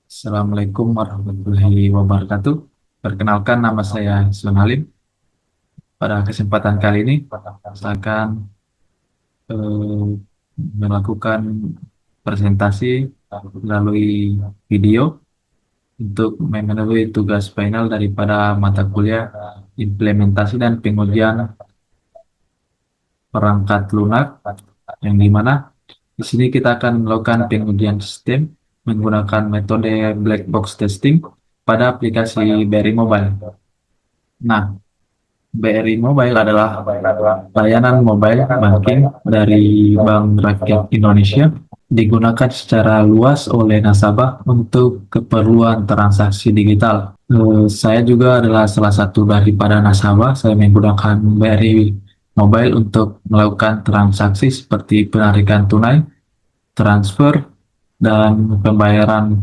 Assalamualaikum warahmatullahi wabarakatuh. Perkenalkan, nama saya Islam Halim. Pada kesempatan kali ini, saya akan eh, melakukan presentasi melalui video untuk memenuhi tugas final daripada mata kuliah implementasi dan pengujian perangkat lunak, yang dimana di sini kita akan melakukan pengujian sistem menggunakan metode black box testing pada aplikasi BRI Mobile. Nah, BRI Mobile adalah layanan mobile banking dari Bank Rakyat Indonesia, digunakan secara luas oleh nasabah untuk keperluan transaksi digital. Saya juga adalah salah satu daripada nasabah. Saya menggunakan BRI Mobile untuk melakukan transaksi seperti penarikan tunai, transfer, dan pembayaran.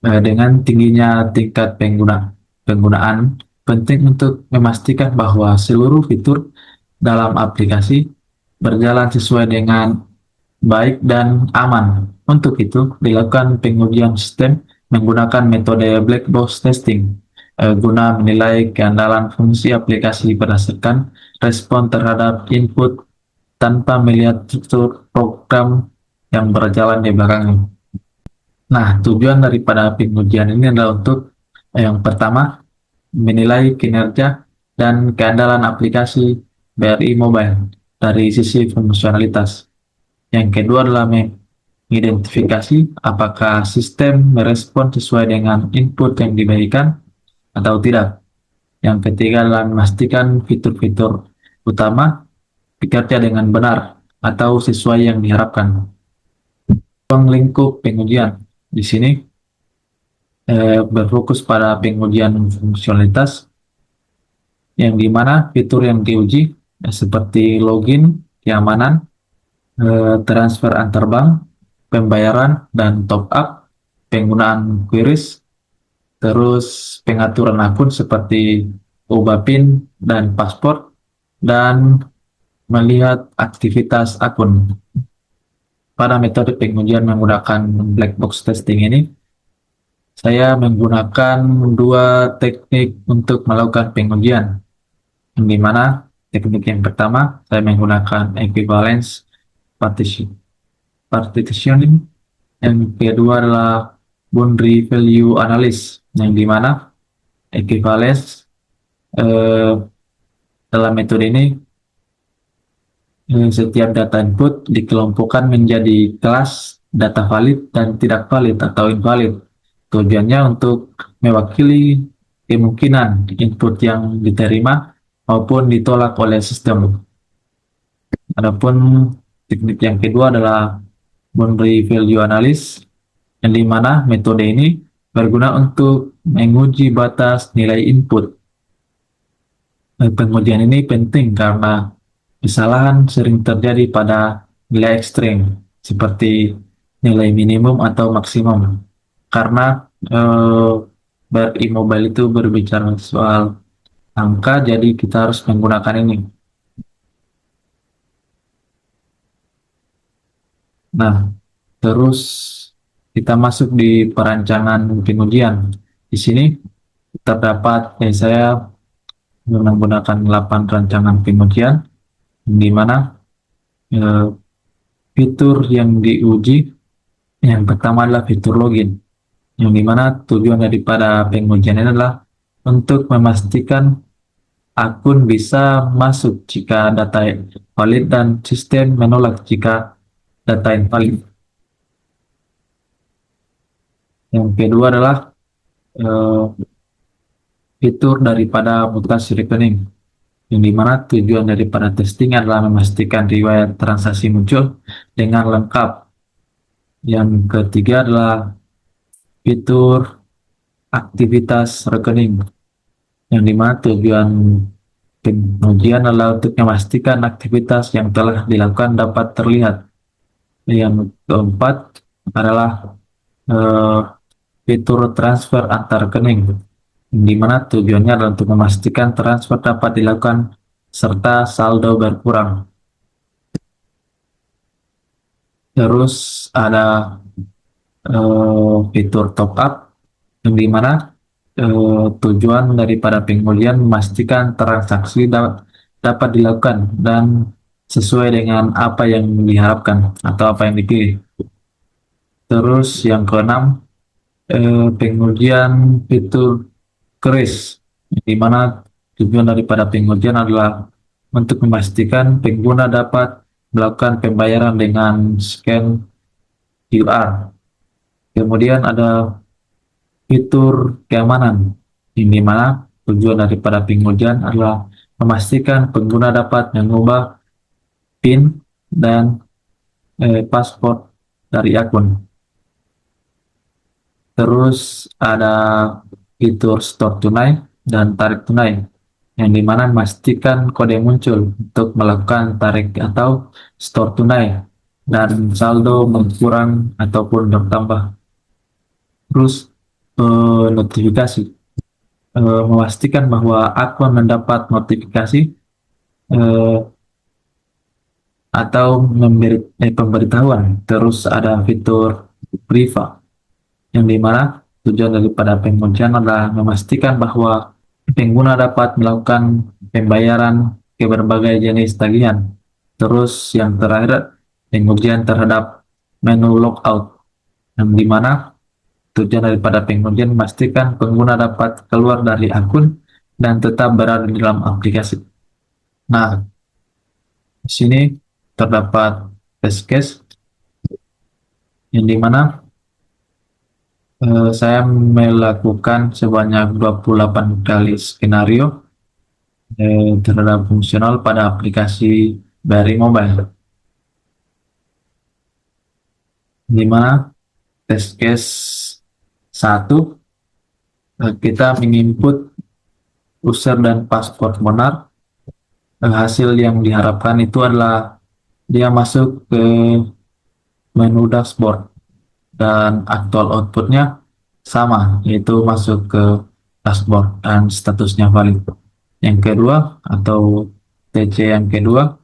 Dengan tingginya tingkat penggunaan, penting untuk memastikan bahwa seluruh fitur dalam aplikasi berjalan sesuai dengan baik dan aman. Untuk itu, dilakukan pengujian sistem menggunakan metode black box testing guna menilai keandalan fungsi aplikasi berdasarkan respon terhadap input tanpa melihat struktur program yang berjalan di belakangnya. Nah, tujuan daripada pengujian ini adalah untuk yang pertama, menilai kinerja dan keandalan aplikasi BRI Mobile dari sisi fungsionalitas. Yang kedua adalah mengidentifikasi apakah sistem merespon sesuai dengan input yang diberikan atau tidak. Yang ketiga adalah memastikan fitur-fitur utama bekerja dengan benar atau sesuai yang diharapkan. Ruang lingkup pengujian di sini berfokus pada pengujian fungsionalitas, yang dimana fitur yang diuji seperti login, keamanan, transfer antar bank, pembayaran dan top up, penggunaan queries, terus pengaturan akun seperti ubah PIN dan paspor, dan melihat aktivitas akun. Pada metode pengujian menggunakan black box testing ini, saya menggunakan dua teknik untuk melakukan pengujian, yang dimana teknik yang pertama saya menggunakan equivalence partitioning, yang kedua adalah boundary value analysis, yang dimana equivalence eh, dalam metode ini setiap data input dikelompokkan menjadi kelas data valid dan tidak valid atau invalid. Tujuannya untuk mewakili kemungkinan input yang diterima maupun ditolak oleh sistem. Adapun teknik yang kedua adalah boundary value analysis, yang dimana metode ini berguna untuk menguji batas nilai input. Pengujian ini penting karena kesalahan sering terjadi pada nilai ekstrim, seperti nilai minimum atau maksimum. Karena BRI Mobile itu berbicara soal angka, jadi kita harus menggunakan ini. Nah, terus kita masuk di perancangan pengujian. Di sini terdapat, saya menggunakan 8 rancangan pengujian, di mana eh, fitur yang diuji yang pertama adalah fitur login, yang dimana tujuan daripada pengujian ini adalah untuk memastikan akun bisa masuk jika data valid dan sistem menolak jika data invalid. Yang kedua adalah eh, fitur daripada mutasi rekening, yang dimana tujuan daripada testing adalah memastikan riwayat transaksi muncul dengan lengkap. Yang ketiga adalah fitur aktivitas rekening, yang dimana tujuan pengujian adalah untuk memastikan aktivitas yang telah dilakukan dapat terlihat. Yang keempat adalah eh, fitur transfer antar rekening, di mana tujuannya adalah untuk memastikan transfer dapat dilakukan serta saldo berkurang. Terus ada fitur top up, yang dimana tujuan daripada pengujian memastikan transaksi dapat dilakukan dan sesuai dengan apa yang diharapkan atau apa yang dipilih. Terus yang keenam, pengujian fitur kris, di mana tujuan daripada pengujian adalah untuk memastikan pengguna dapat melakukan pembayaran dengan scan QR. Kemudian ada fitur keamanan, di mana tujuan daripada pengujian adalah memastikan pengguna dapat mengubah PIN dan password dari akun. Terus ada fitur store tunai dan tarik tunai, yang dimana memastikan kode muncul untuk melakukan tarik atau store tunai dan saldo berkurang ataupun bertambah. Terus notifikasi, memastikan bahwa akun mendapat notifikasi eh, atau pemberitahuan. Terus ada fitur priva, yang dimana tujuan daripada pengujian adalah memastikan bahwa pengguna dapat melakukan pembayaran ke berbagai jenis tagihan. Terus yang terakhir, pengujian terhadap menu logout, yang dimana tujuan daripada pengujian memastikan pengguna dapat keluar dari akun dan tetap berada di dalam aplikasi. Nah, di sini terdapat test case, yang dimana saya melakukan sebanyak 28 kali skenario terhadap fungsional pada aplikasi BRI Mobile, di mana test case 1, kita menginput user dan password benar. Hasil yang diharapkan itu adalah dia masuk ke menu dashboard dan aktual outputnya sama, yaitu masuk ke dashboard dan statusnya valid. Yang kedua atau TC yang kedua,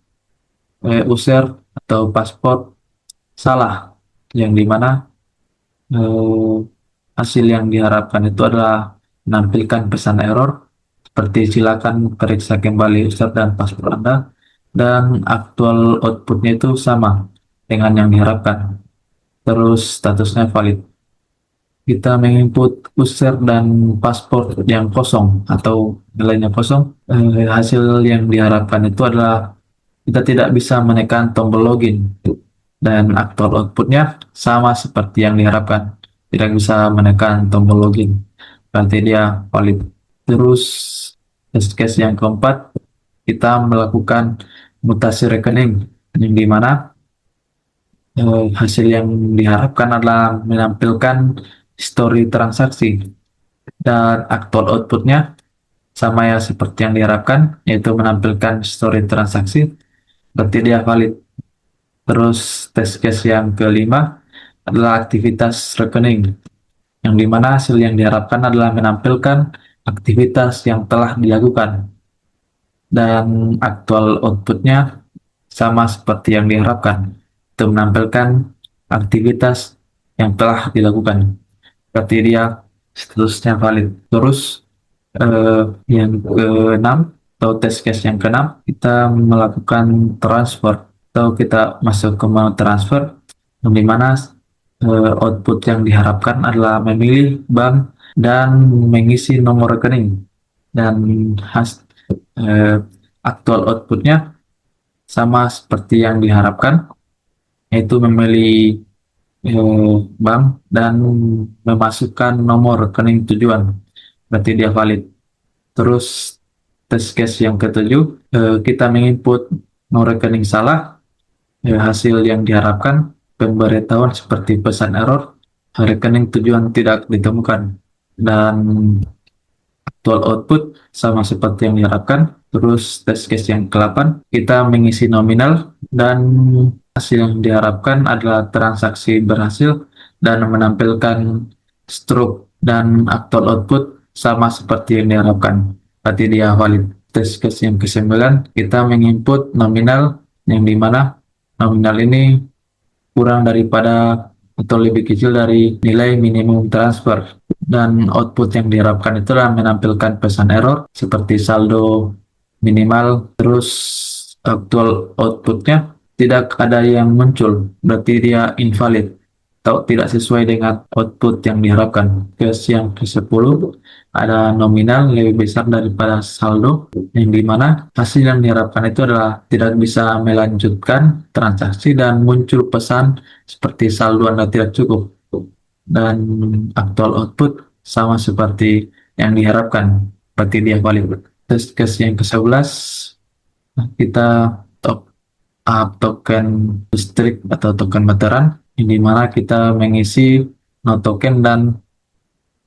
user atau password salah, yang dimana hasil yang diharapkan itu adalah menampilkan pesan error seperti silakan periksa kembali user dan password Anda, dan aktual outputnya itu sama dengan yang diharapkan. Terus statusnya valid. Kita menginput user dan password yang kosong atau nilainya kosong. Hasil yang diharapkan itu adalah kita tidak bisa menekan tombol login, dan aktual outputnya sama seperti yang diharapkan, tidak bisa menekan tombol login, berarti dia valid. Terus test case yang keempat, kita melakukan mutasi rekening, yang dimana hasil yang diharapkan adalah menampilkan histori transaksi, dan aktual outputnya sama ya seperti yang diharapkan, yaitu menampilkan histori transaksi, berarti dia valid. Terus test case yang kelima adalah aktivitas rekening, yang dimana hasil yang diharapkan adalah menampilkan aktivitas yang telah dilakukan, dan aktual outputnya sama seperti yang diharapkan, itu menampilkan aktivitas yang telah dilakukan, berarti dia statusnya valid. Terus yang keenam atau test case yang keenam, kita melakukan transfer atau kita masuk ke menu transfer, yang dimana output yang diharapkan adalah memilih bank dan mengisi nomor rekening, dan aktual outputnya sama seperti yang diharapkan, yaitu memilih bank dan memasukkan nomor rekening tujuan, berarti dia valid. Terus test case yang ketujuh, kita menginput nomor rekening salah. Hasil yang diharapkan pemberitahuan seperti pesan error, rekening tujuan tidak ditemukan, dan actual output sama seperti yang diharapkan. Terus test case yang ke-8, kita mengisi nominal dan hasil yang diharapkan adalah transaksi berhasil dan menampilkan stroke, dan actual output sama seperti yang diharapkan, berarti dia valid. Test case yang ke-9, kita menginput nominal, yang dimana nominal ini kurang daripada atau lebih kecil dari nilai minimum transfer. Dan output yang diharapkan itu adalah menampilkan pesan error seperti saldo minimal, terus aktual outputnya tidak ada yang muncul, berarti dia invalid atau tidak sesuai dengan output yang diharapkan. Case yang ke-10 ada nominal lebih besar daripada saldo, yang dimana hasil yang diharapkan itu adalah tidak bisa melanjutkan transaksi dan muncul pesan seperti saldo Anda tidak cukup. Dan aktual output sama seperti yang diharapkan, berarti dia valid. Test case yang ke-11, kita top up token listrik atau token meteran, di mana kita mengisi no token dan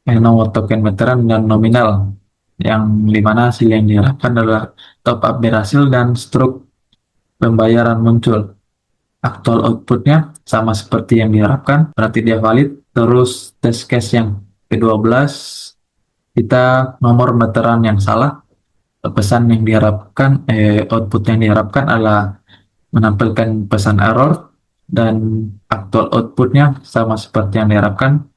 nomor token meteran dan nominal, yang dimana hasil yang diharapkan adalah top up berhasil dan struk pembayaran muncul. Aktual outputnya sama seperti yang diharapkan, berarti dia valid. Terus test case yang ke-12, kita nomor meteran yang salah, pesan yang diharapkan, output yang diharapkan adalah menampilkan pesan error, dan aktual outputnya sama seperti yang diharapkan,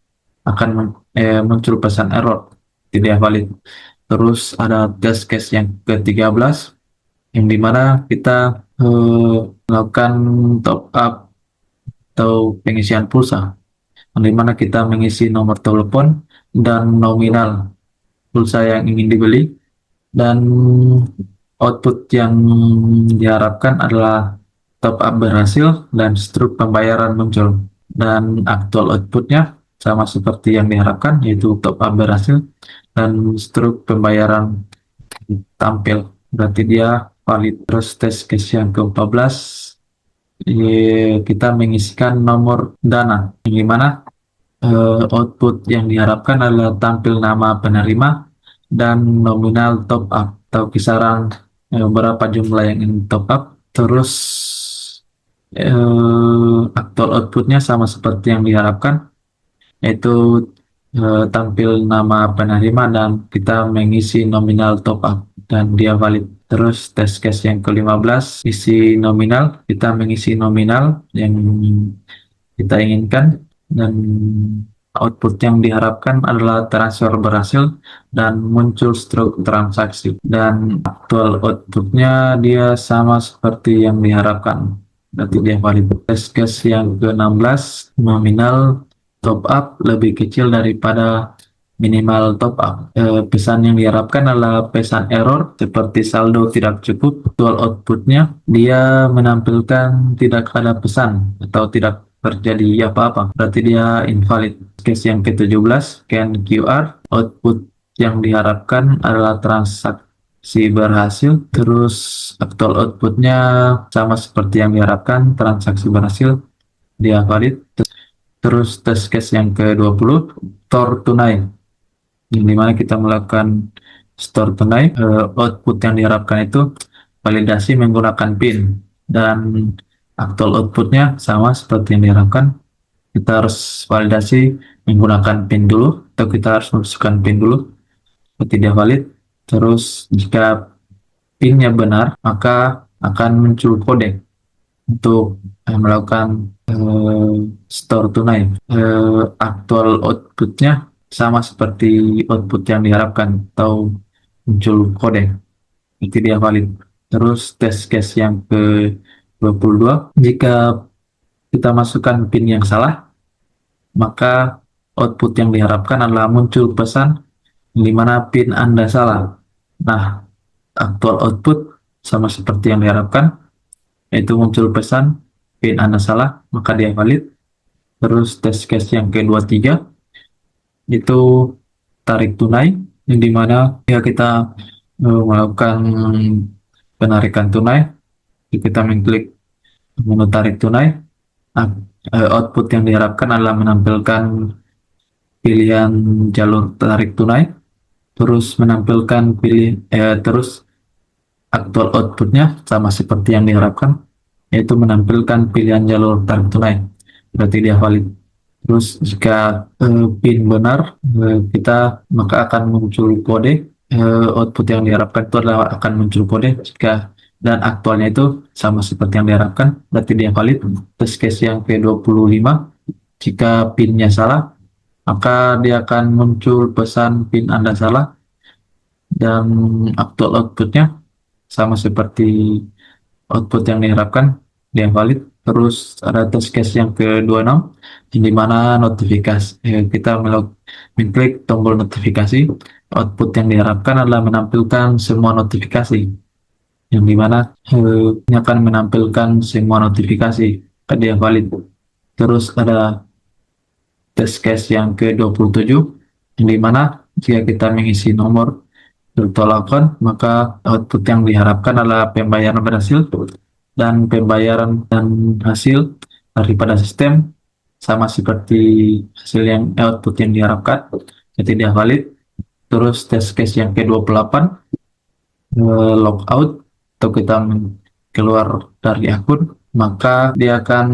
akan muncul pesan error, tidak valid. Terus ada test case yang ke-13, yang dimana kita melakukan top up atau pengisian pulsa, yang dimana kita mengisi nomor telepon dan nominal pulsa yang ingin dibeli, dan output yang diharapkan adalah top up berhasil dan struk pembayaran muncul. Dan aktual outputnya sama seperti yang diharapkan, yaitu top up berhasil dan struk pembayaran tampil, berarti dia valid. Terus test case yang ke-14, kita mengisikan nomor dana, yang dimana output yang diharapkan adalah tampil nama penerima dan nominal top up atau kisaran berapa jumlah yang ingin top up. Terus aktual outputnya sama seperti yang diharapkan, yaitu tampil nama penerima dan kita mengisi nominal top up, dan dia valid. Terus test case yang ke-15, isi nominal, kita mengisi nominal yang kita inginkan, dan output yang diharapkan adalah transfer berhasil dan muncul struk transaksi, dan aktual outputnya dia sama seperti yang diharapkan, berarti dia valid. Test case yang ke-16, nominal top up lebih kecil daripada minimal top up. Pesan yang diharapkan adalah pesan error seperti saldo tidak cukup. Aktual outputnya dia menampilkan tidak ada pesan atau tidak terjadi apa-apa, berarti dia invalid. Case yang ke-17, scan QR, output yang diharapkan adalah transaksi berhasil. Terus aktual outputnya sama seperti yang diharapkan, transaksi berhasil, dia valid. Terus test case yang ke-20, store tunai, yang dimana kita melakukan store tunai, output yang diharapkan itu validasi menggunakan PIN, dan aktual outputnya sama seperti yang diharapkan, kita harus validasi menggunakan PIN dulu, atau kita harus masukkan PIN dulu, tidak valid. Terus jika PIN-nya benar, maka akan muncul kode untuk melakukan store tunai. Aktual outputnya sama seperti output yang diharapkan atau muncul kode, itu dia valid. Terus test case yang ke-22, jika kita masukkan PIN yang salah, maka output yang diharapkan adalah muncul pesan di mana PIN Anda salah. Nah, aktual output sama seperti yang diharapkan, yaitu muncul pesan PIN Anda salah, maka dia valid. Terus test case yang ke-23, itu tarik tunai, yang dimana ya kita melakukan penarikan tunai, kita mengklik menu tarik tunai. Nah, output yang diharapkan adalah menampilkan pilihan jalur tarik tunai, terus menampilkan terus aktual outputnya sama seperti yang diharapkan, yaitu menampilkan pilihan jalur tarik tunai, berarti dia valid. Terus jika PIN benar, maka akan muncul kode. Output yang diharapkan itu adalah akan muncul kode, jika dan aktualnya itu sama seperti yang diharapkan, berarti dia valid. Test case yang ke-25, Jika PIN-nya salah, maka dia akan muncul pesan PIN Anda salah dan output-outputnya sama seperti output yang diharapkan, dia valid. Terus ada test case yang ke-26, di mana notifikasi, kita mengklik tombol notifikasi, output yang diharapkan adalah menampilkan semua notifikasi, yang dimana ini akan menampilkan semua notifikasi, dia valid. Terus ada test case yang ke-27, yang dimana jika kita mengisi nomor virtual account, maka output yang diharapkan adalah pembayaran berhasil dan pembayaran dan hasil daripada sistem sama seperti hasil yang output yang diharapkan, jadi tidak valid. Terus test case yang ke-28, logout atau kita keluar dari akun, maka dia akan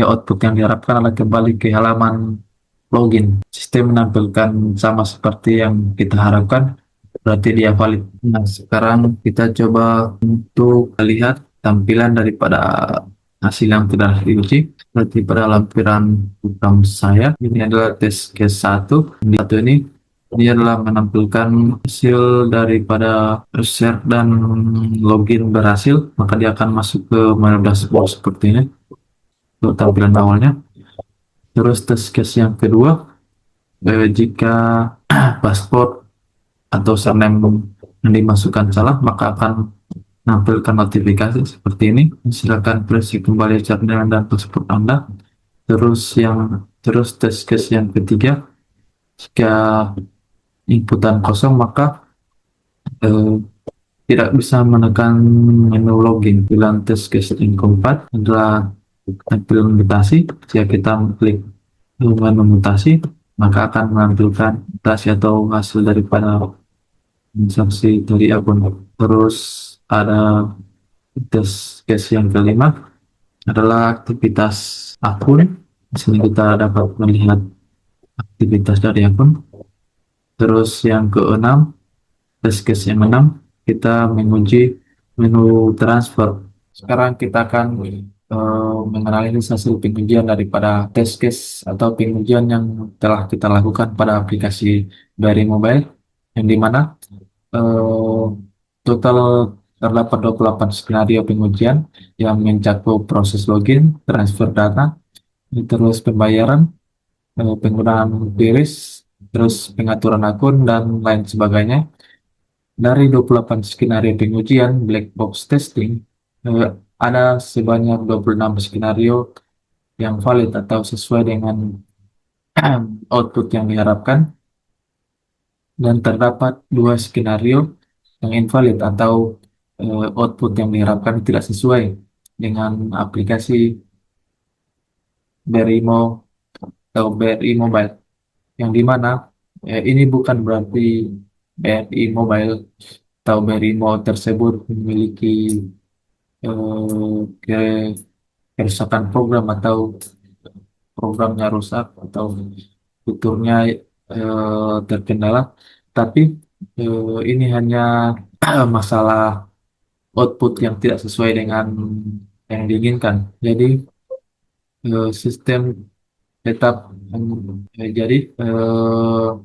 output yang diharapkan adalah kembali ke halaman login. Sistem menampilkan sama seperti yang kita harapkan, berarti dia valid. Nah, sekarang kita coba untuk lihat tampilan daripada hasil yang sudah diuji. Seperti pada lampiran program saya, ini adalah tes case 1. Di satu ini adalah menampilkan hasil daripada share dan login berhasil, maka dia akan masuk ke My Dashboard seperti ini untuk tampilan awalnya. Terus tes case yang kedua, jika paspor atau surname yang dimasukkan salah, maka akan menampilkan notifikasi seperti ini. Silakan periksa kembali surname dan paspor Anda. Terus tes case yang ketiga, jika inputan kosong, maka eh, tidak bisa menekan menu login. Pilihan tes case yang keempat adalah tampilan mutasi. Jika kita klik menu mutasi, maka akan menampilkan mutasi atau hasil daripada transaksi dari akun. Terus ada tes case yang kelima adalah aktivitas akun. Di sini kita dapat melihat aktivitas dari akun. Terus yang keenam, test case yang enam, kita menguji menu transfer. Sekarang kita akan menganalisis hasil pengujian daripada test case atau pengujian yang telah kita lakukan pada aplikasi BRI Mobile, yang dimana total terdapat 28 skenario pengujian yang mencakup proses login, transfer data, terus pembayaran, penggunaan QRIS, terus pengaturan akun, dan lain sebagainya. Dari 28 skenario pengujian black box testing, ada sebanyak 26 skenario yang valid atau sesuai dengan output yang diharapkan, dan terdapat dua skenario yang invalid atau output yang diharapkan tidak sesuai dengan aplikasi BRI atau BRI Mobile, yang dimana ini bukan berarti BRI Mobile atau BRI Mobile tersebut memiliki kerusakan program atau programnya rusak atau fiturnya terkendala, tapi ini hanya masalah output yang tidak sesuai dengan yang diinginkan. Jadi sistem tetap jadi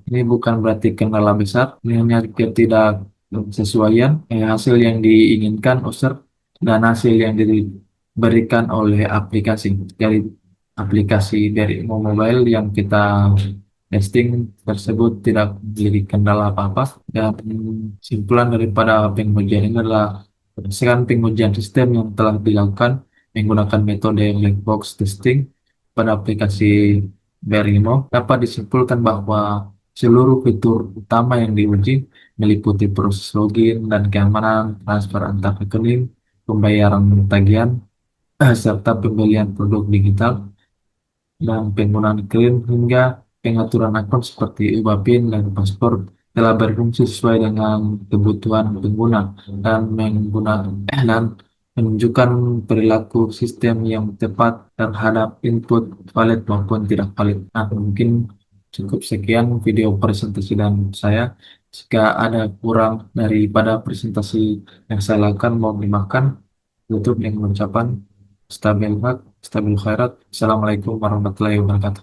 ini bukan berarti kendala besar, ini hanya ketidaksesuaian hasil yang diinginkan user dan hasil yang diberikan oleh aplikasi. Jadi aplikasi dari mobile yang kita testing tersebut tidak memiliki kendala apa-apa, dan kesimpulan daripada pengujian ini adalah berdasarkan pengujian sistem yang telah dilakukan menggunakan metode black box testing pada aplikasi Berimo, dapat disimpulkan bahwa seluruh fitur utama yang diuji meliputi proses login dan keamanan, transfer antar rekening, pembayaran tagihan, serta pembelian produk digital, dan penggunaan klien hingga pengaturan akun seperti ubah PIN dan paspor telah berfungsi sesuai dengan kebutuhan pengguna dan menunjukkan perilaku sistem yang tepat terhadap input valid maupun tidak valid. Nah, mungkin cukup sekian video presentasi dan saya. Jika ada kurang daripada presentasi yang saya lakukan, mohon dimaafkan. Tutup dengan ucapan stabil hak, stabil khairat. Assalamualaikum warahmatullahi wabarakatuh.